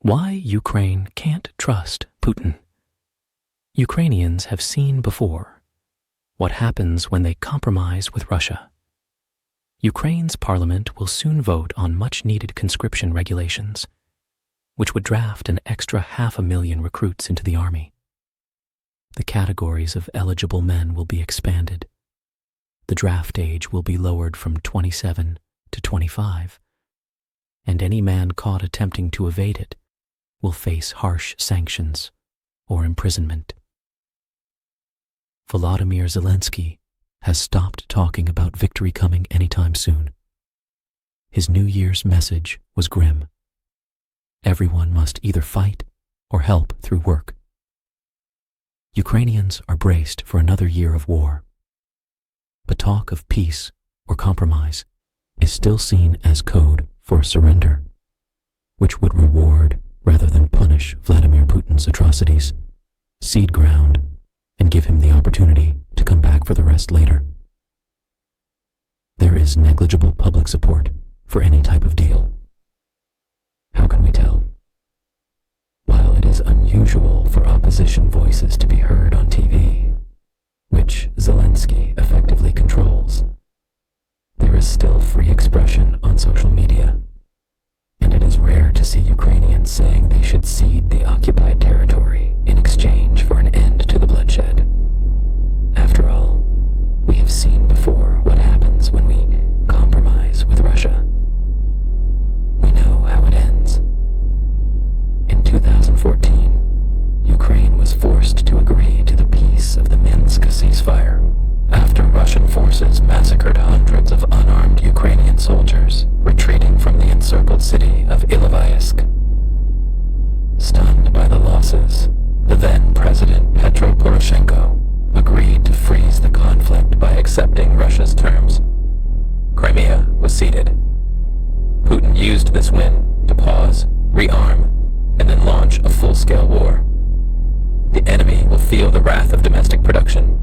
Why Ukraine can't trust Putin. Ukrainians have seen before what happens when they compromise with Russia. Ukraine's parliament will soon vote on much-needed conscription regulations, which would draft an extra 500,000 recruits into the army. The categories of eligible men will be expanded. The draft age will be lowered from 27 to 25, and any man caught attempting to evade it will face harsh sanctions or imprisonment. Volodymyr Zelensky has stopped talking about victory coming anytime soon. His New Year's message was grim. Everyone must either fight or help through work. Ukrainians are braced for another year of war. But talk of peace or compromise is still seen as code for surrender, which would reward rather than punish Vladimir Putin's atrocities, seed ground, and give him the opportunity to come back for the rest later. There is negligible public support for any type of deal. How can we tell? While it is unusual for opposition voices to be heard on TV, which Zelensky effectively controls, there is still free expression on social media, and it is rare to see Ukrainians saying they should cede the occupied territory in exchange for an end to the bloodshed. After all, we have seen before what happens when we compromise with Russia. We know how it ends. In 2014, Ukraine was forced to agree to the peace of the Minsk ceasefire after Russian forces massacred hundreds of unarmed Ukrainian soldiers retreating from the encircled city of Ilovaisk. Stunned by the losses, the then President Petro Poroshenko agreed to freeze the conflict by accepting Russia's terms. Crimea was ceded. Putin used this win to pause, rearm, and then launch a full-scale war. The enemy will feel the wrath of domestic production